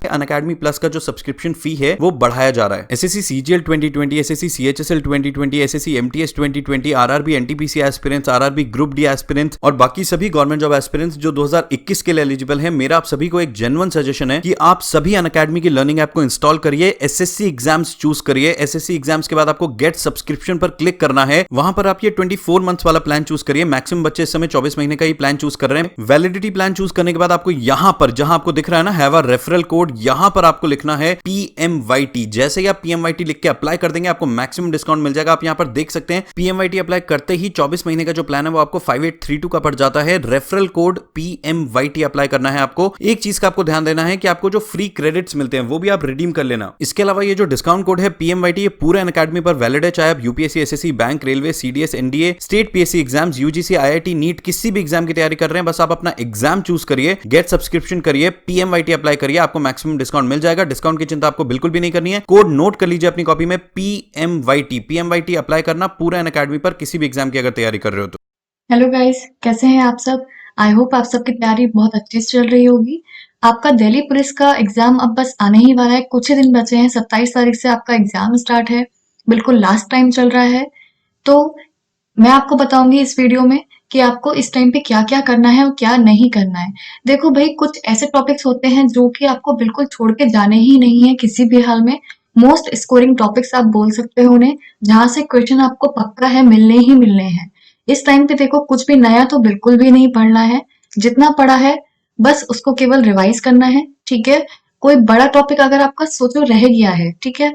Unacademy plus का जो subscription फी है वो बढ़ाया जा रहा है। SSC CGL 2020, SSC CHSL 2020, SSC MTS 2020, RRB NTPC aspirants, RRB group D aspirants और बाकी सभी गवर्नमेंट जॉब एस्पिरेंट्स जो 2021 के लिए एलिजिबल है, मेरा आप सभी को एक जेन्युइन सजेशन है कि आप सभी अनअकैडमी की लर्निंग ऐप को इंस्टॉल करिए, एसएससी एग्जाम्स चूज करिए। एसएससी एग्जाम्स के बाद आपको गेट सब्सक्रिप्शन पर क्लिक करना है, वहां पर आप ये 24 मंथ्स वाला प्लान चूज करिए। मैक्सिमम बच्चे इस समय 24 महीने का ही प्लान चूज कर रहे हैं। वैलिडिटी प्लान चूज करने के बाद आपको यहां पर जहां आपको दिख रहा है ना हैव अ रेफरल कोड, यहां पर आपको लिखना है PMYT। जैसे ही आप PMYT लिख के अप्लाई कर देंगे आपको मैक्सिमम डिस्काउंट मिल जाएगा। आप यहां पर देख सकते हैं PMYT अप्लाई करते ही 24 महीने का जो प्लान है वो आपको 5832 का पड़ जाता है। रेफरल कोड PMYT अप्लाई करना है आपको। एक चीज का आपको ध्यान देना है कि आपको जो फ्री क्रेडिट्स मिलते हैं वो भी आप रिडीम कर लेना। इसके अलावा ये जो डिस्काउंट कोड है PMYT, ये पूरे अनअकैडमी पर वैलिड है, चाहे आप UPSC, SSC, bank, railway, CDS, NDA, state PSC exams, UGC, IIT, NEET, किसी भी एग्जाम की तैयारी कर रहे हैं, बस आप अपना एग्जाम चूज करिए, गेट सब्सक्रिप्शन करिए, PMYT अप्लाई करिए, आपको मैक्सिमम डिस्काउंट मिल जाएगा। डिस्काउंट की चिंता आपको बिल्कुल भी नहीं करनी है। कोड नोट कर लीजिए अपनी कॉपी में, PMYT अप्लाई करना पूरे अनअकैडमी पर किसी भी एग्जाम की अगर तैयारी कर रहे हो तो। हेलो गाइस, कैसे हैं आप सब। आई होप आप सबकी तैयारी बहुत अच्छे से चल रही होगी। आपका दिल्ली पुलिस का एग्जाम अब बस आने ही वाला है, कुछ ही दिन बचे हैं। 27 तारीख से आपका एग्जाम स्टार्ट है, बिल्कुल लास्ट टाइम चल रहा है। तो मैं आपको बताऊंगी इस वीडियो में कि आपको इस टाइम पे क्या क्या करना है और क्या नहीं करना है। देखो भाई, कुछ ऐसे टॉपिक्स होते हैं जो कि आपको बिल्कुल छोड़ के जाने ही नहीं है किसी भी हाल में। मोस्ट स्कोरिंग टॉपिक्स आप बोल सकते हो उन्हें, जहां से क्वेश्चन आपको पक्का है मिलने ही मिलने हैं। इस टाइम पे देखो, कुछ भी नया तो बिल्कुल भी नहीं पढ़ना है। जितना पढ़ा है बस उसको केवल रिवाइज करना है, ठीक है। कोई बड़ा टॉपिक अगर आपका सोचो रह गया है, ठीक है,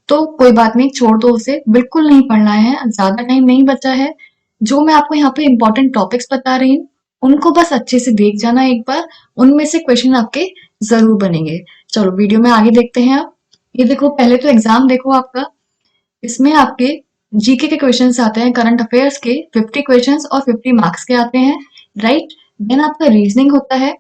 तो कोई बात नहीं, छोड़ दो उसे, बिल्कुल नहीं पढ़ना है। ज्यादा टाइम नहीं बचा है। जो मैं आपको यहाँ पे इंपॉर्टेंट टॉपिक्स बता रही हूँ उनको बस अच्छे से देख जाना एक बार, उनमें से क्वेश्चन आपके जरूर बनेंगे। चलो वीडियो में आगे देखते हैं। आप ये देखो, पहले तो एग्जाम देखो आपका। इसमें आपके जीके के क्वेश्चंस आते हैं, करंट अफेयर्स के 50 क्वेश्चंस और 50 मार्क्स के आते हैं, राइट। देन आपका रीजनिंग होता है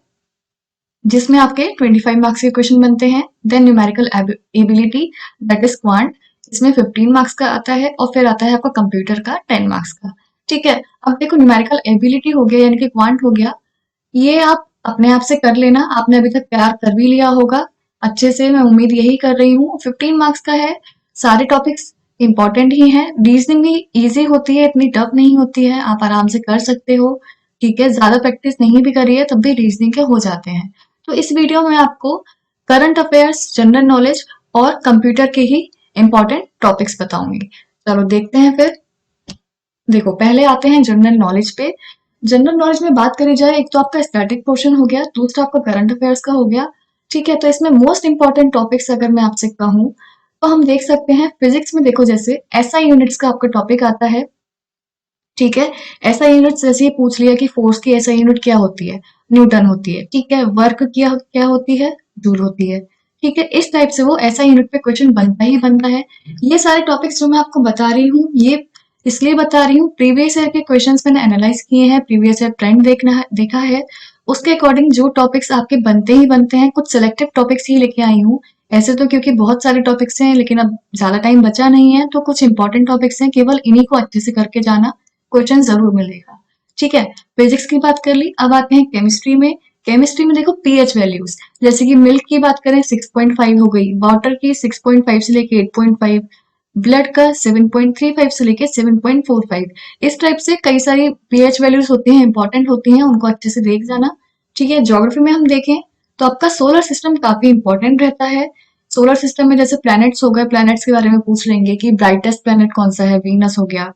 जिसमें आपके 25 मार्क्स के क्वेश्चन बनते हैं। Then numerical ability, that is quant, इसमें 15 मार्क्स का आता है। और फिर आता है आपका कंप्यूटर का 10 मार्क्स का, ठीक है। अब देखो, न्यूमेरिकल एबिलिटी हो गया यानी कि क्वांट हो गया, ये आप अपने आप से कर लेना। आपने अभी तक तैयार कर भी लिया होगा अच्छे से, मैं उम्मीद यही कर रही हूँ। 15 मार्क्स का है, सारे टॉपिक्स इंपॉर्टेंट ही हैं। रीजनिंग भी इजी होती है, इतनी टफ नहीं होती है, आप आराम से कर सकते हो, ठीक है। ज्यादा प्रैक्टिस नहीं भी करी है तब भी रीजनिंग के हो जाते हैं। तो इस वीडियो में आपको करंट अफेयर्स, जनरल नॉलेज और कंप्यूटर के ही इंपॉर्टेंट टॉपिक्स बताऊंगी। चलो देखते हैं फिर। देखो, पहले आते हैं जनरल नॉलेज पे। जनरल नॉलेज में बात करी जाए, एक तो आपका स्टैटिक पोर्शन हो गया, दूसरा आपका करंट अफेयर्स का हो गया, ठीक है। तो इसमें मोस्ट इंपॉर्टेंट टॉपिक्स अगर मैं आपसे कहूँ तो हम देख सकते हैं फिजिक्स में। देखो, जैसे एसआई यूनिट्स का आपका टॉपिक आता है, ठीक है। एसआई यूनिट्स जैसे ही पूछ लिया कि फोर्स की एसआई यूनिट क्या होती है, न्यूटन होती है, ठीक है। वर्क की क्या होती है, जूल होती है, ठीक है। इस टाइप से वो एसआई यूनिट पे क्वेश्चन बनता ही बनता है। ये सारे टॉपिक्स जो मैं आपको बता रही हूँ, ये इसलिए बता रही हूँ, प्रीवियस ईयर के क्वेश्चंस मैंने एनालाइज किए हैं, प्रीवियस ईयर ट्रेंड देखा है, उसके अकॉर्डिंग जो टॉपिक्स आपके बनते ही बनते हैं। कुछ सिलेक्टिव टॉपिक्स ही लेके आई हूँ, ऐसे तो क्योंकि बहुत सारे टॉपिक्स हैं, लेकिन अब ज्यादा टाइम बचा नहीं है, तो कुछ इंपॉर्टेंट टॉपिक्स हैं, केवल इन्हीं को अच्छे से करके जाना, क्वेश्चन जरूर मिलेगा, ठीक है। फिजिक्स की बात कर ली, अब आते हैं केमिस्ट्री में। केमिस्ट्री में देखो, पीएच वैल्यूज, जैसे कि मिल्क की बात करें 6.5 हो गई, वाटर की 6.5 से लेके 8.5, ब्लड का 7.35 से लेके 7.45। इस टाइप से कई सारी पीएच वैल्यूज होती हैं, इंपॉर्टेंट होती हैं, उनको अच्छे से देख जाना, ठीक है। ज्योग्राफी में हम देखें तो आपका सोलर सिस्टम काफी इंपॉर्टेंट रहता है। सोलर सिस्टम में जैसे प्लैनेट्स हो गए, प्लैनेट्स के बारे में पूछ लेंगे कि ब्राइटेस्ट प्लैनेट कौन सा है, वीनस हो गया।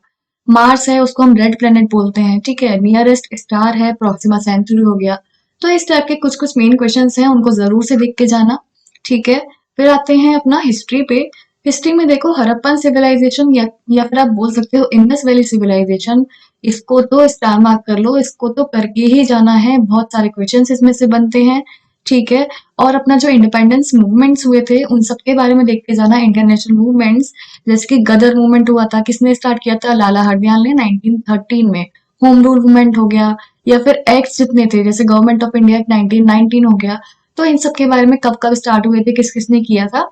मार्स है, उसको हम रेड प्लेनेट बोलते हैं, ठीक है। नियरेस्ट स्टार है, प्रोक्सिमा सेंचुरी हो गया। तो इस टाइप के कुछ कुछ मेन क्वेश्चंस हैं, उनको जरूर से देख के जाना, ठीक है। फिर आते हैं अपना हिस्ट्री पे। हिस्ट्री में देखो, हड़प्पन सिविलाइजेशन या फिर आप बोल सकते हो इंडस वैली सिविलाइजेशन, इसको तो स्टार मार्क कर लो, इसको तो करके ही जाना है, बहुत सारे क्वेश्चंस इसमें से बनते हैं, ठीक है। और अपना जो इंडिपेंडेंस मूवमेंट्स हुए थे उन सब के बारे में देख के जाना, इंटरनेशनल मूवमेंट्स, जैसे कि गदर मूवमेंट हुआ था, किसने स्टार्ट किया था, लाला हरदयाल ने 1913 में। होम रूल मूवमेंट हो गया, या फिर एक्ट जितने थे, जैसे गवर्नमेंट ऑफ इंडिया 1919 हो गया। तो इन सब के बारे में कब कब स्टार्ट हुए थे, किस किसने किया था,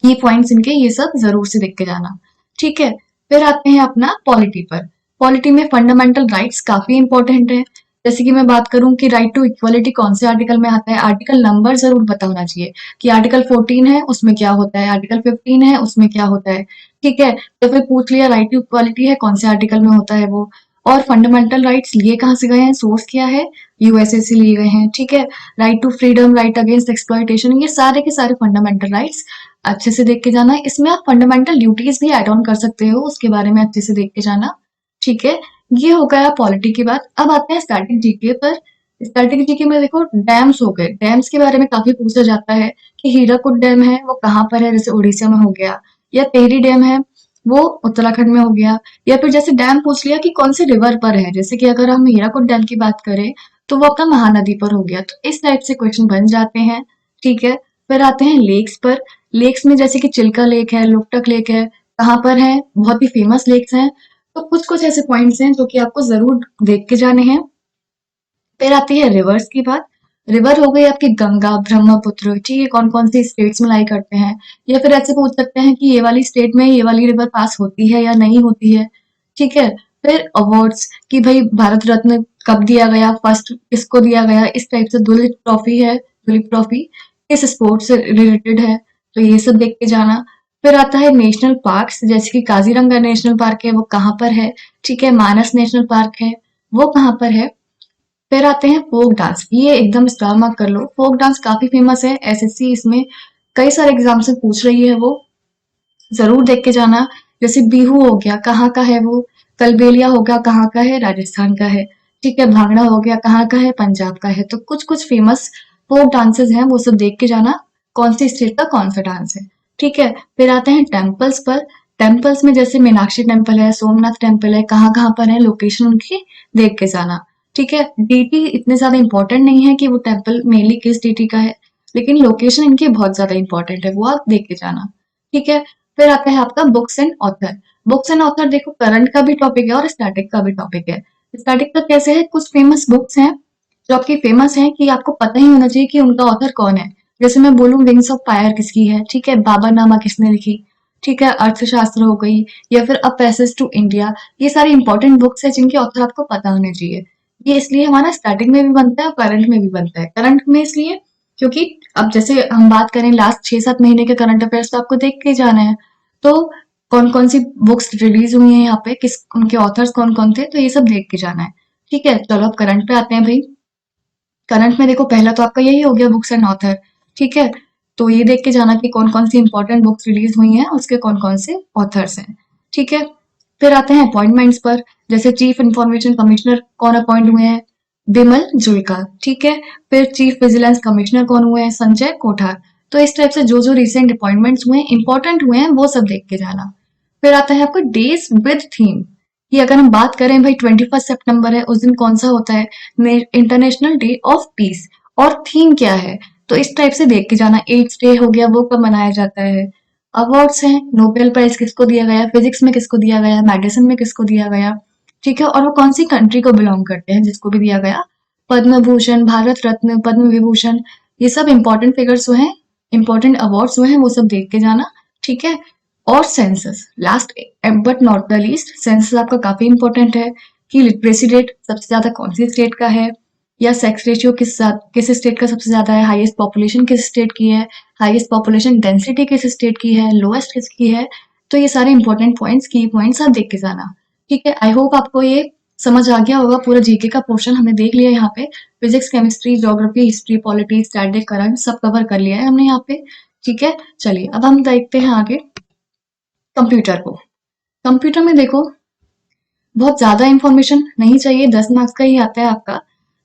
ये पॉइंट्स इनके, ये सब जरूर से देख के जाना, ठीक है। फिर आते हैं अपना पॉलिटी पर। पॉलिटी में फंडामेंटल राइट्स काफी इंपॉर्टेंट है। जैसे कि मैं बात करूं कि राइट टू इक्वलिटी कौन से आर्टिकल में आता है, आर्टिकल नंबर जरूर पता होना चाहिए कि आर्टिकल 14 है उसमें क्या होता है, आर्टिकल 15 है उसमें क्या होता है। ठीक है, तो फिर पूछ लिया राइट टू इक्वालिटी है कौन से आर्टिकल में होता है वो। और फंडामेंटल राइट्स लिए कहाँ से गए हैं, सोर्स क्या है, यूएसए से लिए गए हैं। ठीक है, right to freedom, right against exploitation, ये सारे के सारे फंडामेंटल राइट्स अच्छे से देख के जाना है। इसमें आप फंडामेंटल ड्यूटीज भी एड ऑन कर सकते हो, उसके बारे में अच्छे से देख के जाना। ठीक है, ये हो गया पॉलिटी की बात। अब आते हैं स्टैटिक जीके पर। स्टैटिक जीके में देखो डैम्स हो गए, डैम्स के बारे में काफी पूछा जाता है कि हीराकुद डैम है वो कहाँ पर है, जैसे उड़ीसा में हो गया, या टेहरी डैम है वो उत्तराखंड में हो गया, या फिर जैसे डैम पूछ लिया कि कौन से रिवर पर है, जैसे कि अगर हम हीराकुद डैम की बात करें तो वो अपना महानदी पर हो गया। तो इस टाइप से क्वेश्चन बन जाते हैं। ठीक है, फिर आते हैं लेक्स पर। लेक्स में जैसे कि चिल्का लेक है, लोकटक लेक है, कहाँ पर है, बहुत ही फेमस लेक्स हैं। तो कुछ कुछ ऐसे पॉइंट्स हैं जो कि आपको जरूर देख के जाने हैं। फिर आती है रिवर्स की बात। रिवर हो गई आपकी गंगा, ब्रह्मपुत्र, ठीक है, कौन कौन सी स्टेट्स में लाई करते हैं, या फिर ऐसे पूछ सकते हैं कि ये वाली स्टेट में ये वाली रिवर पास होती है या नहीं होती है। ठीक है, फिर अवार्ड्स कि भाई भारत रत्न कब दिया गया, फर्स्ट किसको दिया गया, इस टाइप से दुलीप ट्रॉफी है, दुलीप ट्रॉफी किस स्पोर्ट से रिलेटेड है, तो ये सब देख के जाना। फिर आता है नेशनल पार्क्स, जैसे कि काजीरंगा नेशनल पार्क है वो कहाँ पर है, ठीक है, मानस नेशनल पार्क है वो कहाँ पर है। फिर आते हैं फोक डांस, ये एकदम स्टार मार्क कर लो, फोक डांस काफी फेमस है, एसएससी इसमें कई सारे एग्जाम से पूछ रही है वो, जरूर देख के जाना। जैसे बिहू हो गया कहाँ का है वो, कलबेलिया हो गया कहाँ का है, राजस्थान का है। ठीक है, भांगड़ा हो गया कहाँ का है, पंजाब का है। तो कुछ कुछ फेमस फोक डांसेस हैं वो सब देख के जाना, कौन सी स्टेट का कौन सा डांस है। ठीक है, फिर आते हैं टेम्पल्स पर। टेम्पल्स में जैसे मीनाक्षी टेम्पल है, सोमनाथ टेम्पल है, कहाँ कहाँ पर है, लोकेशन उनकी देख के जाना। ठीक है, डीटी इतने ज्यादा इंपॉर्टेंट नहीं है कि वो टेम्पल मेनली किस डीटी का है, लेकिन लोकेशन इनकी बहुत ज्यादा इंपॉर्टेंट है, वो आप देख के जाना। ठीक है, फिर आता है आपका books and author. Books and author देखो करंट का भी टॉपिक है और स्टैटिक का भी टॉपिक है। स्टैटिक का कैसे है, कुछ फेमस बुक्स हैं जो आपकी फेमस है कि आपको पता ही होना चाहिए कि उनका ऑथर कौन है। जैसे मैं बोलूं विंग्स ऑफ फायर किसकी है, ठीक है, बाबरनामा किसने लिखी, ठीक है, अर्थशास्त्र हो गई, या फिर अ पैसेज टू इंडिया, ये सारी इंपॉर्टेंट बुक्स है जिनके ऑथर आपको पता होने चाहिए। ये इसलिए हमारा स्टैटिक में भी बनता है और करंट में भी बनता है। करंट में इसलिए क्योंकि अब जैसे हम बात करें लास्ट 6-7 महीने के करंट अफेयर्स तो आपको देख के जाना है। तो कौन कौन सी बुक्स रिलीज हुई हैं यहाँ पे, किस उनके ऑथर्स कौन कौन थे, तो ये सब देख के जाना है। ठीक है, चलो अब करंट पे आते हैं भाई। करंट में देखो पहला तो आपका यही हो गया बुक्स एंड ऑथर। ठीक है, तो ये देख के जाना कि कौन कौन सी इंपॉर्टेंट बुक्स रिलीज हुई हैं, उसके कौन कौन से ऑथर्स हैं। ठीक है, फिर आते हैं अपॉइंटमेंट्स पर। जैसे चीफ इंफॉर्मेशन कमिश्नर कौन अपॉइंट हुए हैं, बिमल जुल्का। ठीक है, फिर चीफ विजिलेंस कमिश्नर कौन हुए हैं, संजय कोठार। तो इस टाइप से जो जो रिसेंट अपॉइंटमेंट्स हुए हैं, इंपॉर्टेंट हुए हैं, वो सब देख के जाना। फिर आता है आपका डेज विद थीम, कि अगर हम बात करें भाई 21 सितंबर है, उस दिन कौन सा होता है, इंटरनेशनल डे ऑफ पीस, और थीम क्या है, तो इस टाइप से देख के जाना। एड्स डे हो गया वो कब मनाया जाता है। अवार्ड्स हैं, नोबेल प्राइज किसको दिया गया, फिजिक्स में किसको दिया गया, मेडिसिन में किसको दिया गया। ठीक है, और वो कौन सी कंट्री को बिलोंग करते हैं जिसको भी दिया गया। पद्म भूषण, भारत रत्न, पद्म विभूषण, ये सब इंपॉर्टेंट फिगर्स हुए हैं, इंपॉर्टेंट अवार्ड्स हुए हैं, वो सब देख के जाना। ठीक है, और census last but not the least, census आपका काफी इंपॉर्टेंट है कि लिटरेसी रेट सबसे ज्यादा कौन सी स्टेट का है, या सेक्स रेशियो किस स्टेट का सबसे ज्यादा है, हाईएस्ट पॉपुलेशन किस स्टेट की है, हाईएस्ट पॉपुलेशन डेंसिटी किस स्टेट की है, लोएस्ट किसकी है। तो ये सारे इंपॉर्टेंट पॉइंट्स, की पॉइंट्स आप देख के जाना। ठीक है, आई होप आपको ये समझ आ गया होगा। पूरा जीके का पोर्शन हमने देख लिया है यहाँ पे, physics, chemistry, geography, history, polity, static, current सब कवर कर लिया है हमने यहाँ पे। ठीक है, चलिए अब हम देखते हैं आगे कंप्यूटर को। कंप्यूटर में देखो बहुत ज्यादा इंफॉर्मेशन नहीं चाहिए, 10 मार्क्स का ही आता है आपका।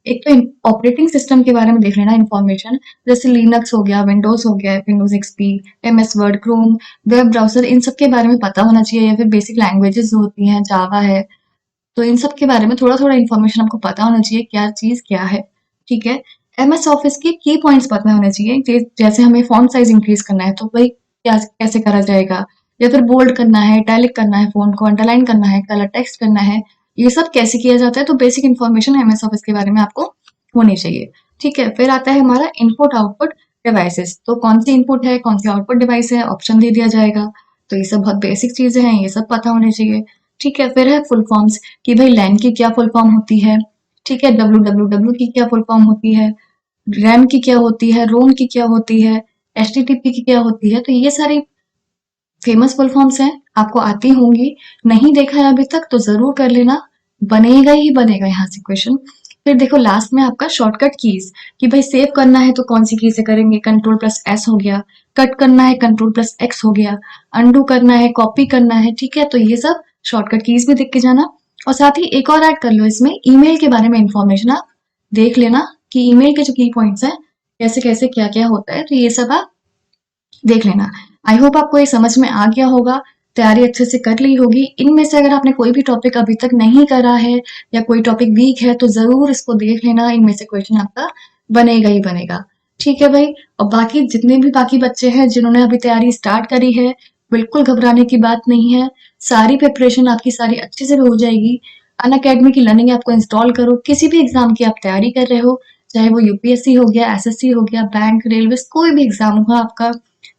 एक तो ऑपरेटिंग सिस्टम के बारे में देख लेना इंफॉर्मेशन, जैसे लिनक्स हो गया, विंडोज हो गया, Windows XP, MS Word, Chrome, web browser, इन सब के बारे में पता होना चाहिए, या फिर बेसिक लैंग्वेजेस जो होती हैं, जावा है, तो इन सब के बारे में थोड़ा थोड़ा इन्फॉर्मेशन आपको पता होना चाहिए, क्या चीज क्या है। ठीक है, एमएस ऑफिस के की पॉइंट्स पता होने चाहिए, जैसे हमें फॉन्ट साइज इंक्रीज करना है तो भाई क्या कैसे करा जाएगा, या फिर बोल्ड करना है, इटैलिक करना है, फोन को अंडरलाइन करना है, कलर टेक्स्ट करना है, ये सब कैसे किया जाता है। तो बेसिक इन्फॉर्मेशन एमएस ऑफिस के बारे में आपको होनी चाहिए। ठीक है, फिर आता है हमारा इनपुट आउटपुट डिवाइसेस, तो कौन सी इनपुट है कौन सी आउटपुट डिवाइस है, ऑप्शन दे दिया जाएगा। तो ये सब बहुत बेसिक चीजें हैं, ये सब पता होने चाहिए। ठीक है, फिर है फुल फॉर्म्स, कि भाई लैन की क्या फुल फॉर्म होती है, ठीक है, www की क्या फुल फॉर्म होती है, रैम की क्या होती है, रोम की क्या होती है, एचटीटीपी की क्या होती है। तो ये सारी फेमस फुल फॉर्म्स हैं, आपको आती होंगी। नहीं देखा है अभी तक तो जरूर कर लेना, बनेगा ही बनेगा यहाँ से क्वेश्चन। फिर देखो लास्ट में आपका शॉर्टकट कीज, कि भाई सेव करना है तो कौन सी की से करेंगे, कंट्रोल प्लस एस हो गया, कट करना है कंट्रोल प्लस एक्स हो गया, अनडू करना है, कॉपी करना है। ठीक है, तो ये सब शॉर्टकट कीज भी देख के जाना। और साथ ही एक और ऐड कर लो इसमें, ईमेल के बारे में इंफॉर्मेशन आप देख लेना कि ईमेल के जो की पॉइंट्स हैं कैसे कैसे क्या क्या होता है, तो ये सब आप देख लेना। आई होप आपको ये समझ में आ गया होगा, तैयारी अच्छे से कर ली होगी। इनमें से अगर आपने कोई भी टॉपिक अभी तक नहीं करा है या कोई टॉपिक वीक है तो जरूर इसको देख लेना, इनमें से क्वेश्चन आपका बनेगा ही बनेगा। ठीक है भाई, और बाकी जितने भी बाकी बच्चे हैं जिन्होंने अभी तैयारी स्टार्ट करी है, बिल्कुल घबराने की बात नहीं है। सारी प्रिपरेशन आपकी सारी अच्छे से हो जाएगी। अनअकैडमी की लर्निंग आपको इंस्टॉल करो, किसी भी एग्जाम की आप तैयारी कर रहे हो, चाहे वो यूपीएससी हो गया, एसएससी हो गया, बैंक, रेलवे, कोई भी एग्जाम हो आपका,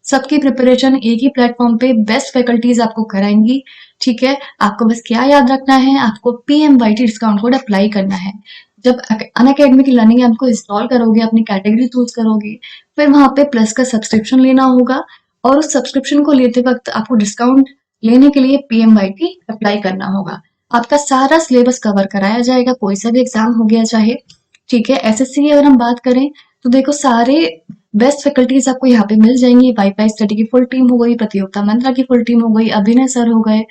सबकी प्रिपरेशन एक ही प्लेटफॉर्म पे बेस्ट फैकल्टीज आपको कराएंगी। ठीक है, आपको बस क्या याद रखना है, आपको PMYT डिस्काउंट कोड अप्लाई करना है। जब अनअकैडमी की लर्निंग ऐप को इंस्टॉल करोगे, अपनी कैटेगरी चूज करोगे, फिर वहां पे प्लस का सब्सक्रिप्शन लेना होगा, और उस सब्सक्रिप्शन को लेते वक्त आपको डिस्काउंट लेने के लिए PMYT अप्लाई करना होगा। आपका सारा सिलेबस कवर कराया जाएगा, कोई सा भी एग्जाम हो गया चाहे। ठीक है, SSC की अगर हम बात करें तो देखो सारे बेस्ट फैकल्टीज आपको यहाँ पे मिल जाएंगी। वाईफाई स्टडी की फुल टीम हो गई, प्रतियोगिता मंत्रा की फुल टीम हो गई, अभिनय सर हो गए,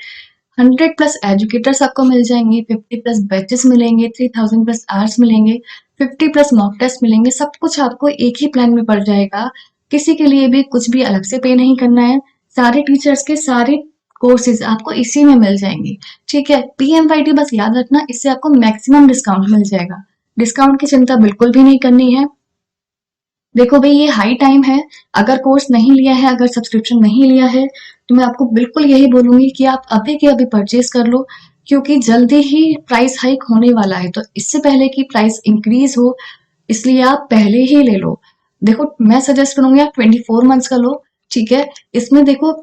100+ एजुकेटर्स आपको मिल जाएंगे, 50+ बैचेस मिलेंगे, 3000+ आवर्स मिलेंगे, 50+ मॉक टेस्ट मिलेंगे। सब कुछ आपको एक ही प्लान में पड़ जाएगा, किसी के लिए भी कुछ भी अलग से पे नहीं करना है। सारे टीचर्स के सारे कोर्सेज आपको इसी में मिल जाएंगे। ठीक है, PMYT बस याद रखना, इससे आपको मैक्सिमम डिस्काउंट मिल जाएगा। डिस्काउंट की चिंता बिल्कुल भी नहीं करनी है। देखो भाई, ये हाई टाइम है, अगर कोर्स नहीं लिया है, अगर सब्सक्रिप्शन नहीं लिया है, तो मैं आपको बिल्कुल यही बोलूंगी कि आप अभी के अभी परचेज कर लो, क्योंकि जल्दी ही प्राइस हाइक होने वाला है। तो इससे पहले कि प्राइस इंक्रीज हो, इसलिए आप पहले ही ले लो। देखो मैं सजेस्ट करूंगी आप 24 मंथ्स का लो। ठीक है, इसमें देखो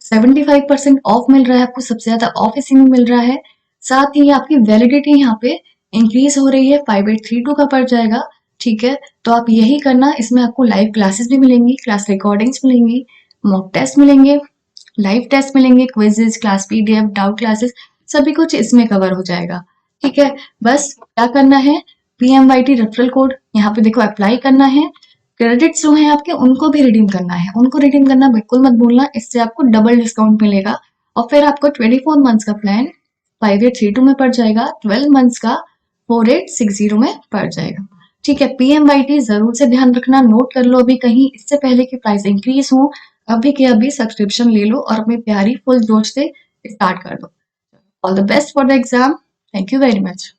75% ऑफ मिल रहा है आपको, सबसे ज्यादा ऑफ इसी में मिल रहा है। साथ ही आपकी वैलिडिटी यहाँ पे इंक्रीज हो रही है, 5832 का पड़ जाएगा। ठीक है, तो आप यही करना, इसमें आपको लाइव क्लासेस भी मिलेंगी, क्लास रिकॉर्डिंग्स मिलेंगी, मॉक टेस्ट मिलेंगे, लाइव टेस्ट मिलेंगे, quizzes, class PDF, doubt classes, सभी कुछ इसमें कवर हो जाएगा। ठीक है, बस क्या करना है, PMYT रेफरल कोड यहाँ पे देखो अप्लाई करना है। क्रेडिट्स जो हैं आपके उनको भी रिडीम करना है, उनको रिडीम करना बिल्कुल मत भूलना, इससे आपको डबल डिस्काउंट मिलेगा। और फिर आपको 24 मंथ्स का प्लान 5832 में पड़ जाएगा, 12 मंथ्स का 4860 में पड़ जाएगा। ठीक है, PMYT जरूर से ध्यान रखना, नोट कर लो अभी कहीं, इससे पहले कि प्राइस इंक्रीज हो, अभी के अभी सब्सक्रिप्शन ले लो और अपनी तैयारी फुल जोश से स्टार्ट कर दो। All the best for the exam. Thank you very much.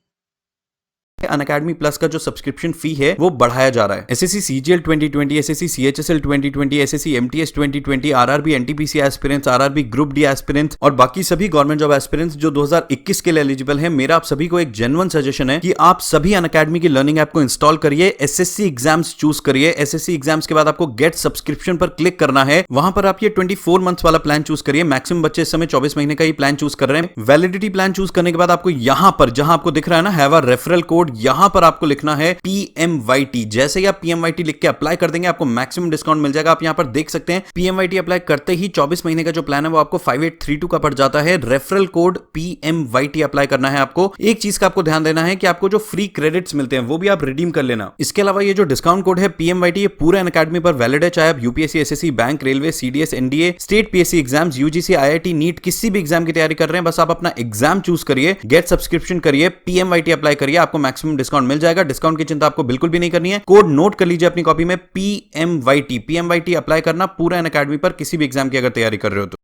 Unacademy plus का जो सब्सक्रिप्शन फी है वो बढ़ाया जा रहा है। SSC CGL 2020, SSC CHSL 2020, SSC MTS 2020, RRB NTPC aspirants, RRB group D aspirants और बाकी सभी गवर्नमेंट जॉब एस्पिरेंट्स जो 2021 के लिए एलिजिबल है, मेरा आप सभी को एक जेन्युइन सजेशन है कि आप सभी अनअकैडमी की लर्निंग ऐप को इंस्टॉल करिए, एसएससी एग्जाम्स चूज करिए। एसएससी एग्जाम्स के बाद आपको गेट सब्सक्रिप्शन पर क्लिक करना है, वहां पर आप ये 24 मंथ्स वाला प्लान चूज करिए। मैक्सिमम बच्चे इस समय 24 महीने का ही प्लान चूज कर रहे हैं। वैलिडिटी प्लान चूज करने के बाद आपको यहां पर, जहां आपको दिख रहा है ना हैव अ रेफरल कोड, यहां पर आपको लिखना है PMYT। जैसे ही आप PMYT लिख के अप्लाई कर देंगे, आपको मैक्सिमम डिस्काउंट मिल जाएगा। आप यहां पर देख सकते हैं PMYT अप्लाई करते ही 24 महीने का जो प्लान है वो आपको 5832 का पड़ जाता है। रेफरल कोड PMYT अप्लाई करना है आपको। एक चीज का आपको ध्यान देना है कि आपको जो फ्री क्रेडिट्स मिलते हैं वो भी आप रिडीम कर लेना। इसके अलावा ये जो डिस्काउंट कोड है PMYT, ये पूरे अनअकैडमी पर वैलिड है, चाहे आप UPSC, SSC, bank, railway, CDS, NDA, state PSC exams, UGC, IIT, NEET, किसी भी एग्जाम की तैयारी कर रहे हैं, बस आप अपना एग्जाम चूज करिए, गेट सब्सक्रिप्शन करिए, PMYT अप्लाई करिए, आपको मैक्सिमम डिस्काउंट मिल जाएगा। डिस्काउंट की चिंता आपको बिल्कुल भी नहीं करनी है। कोड नोट कर लीजिए अपनी कॉपी में, PMYT अप्लाई करना पूरा अनअकैडमी पर, किसी भी एग्जाम की अगर तैयारी कर रहे हो तो।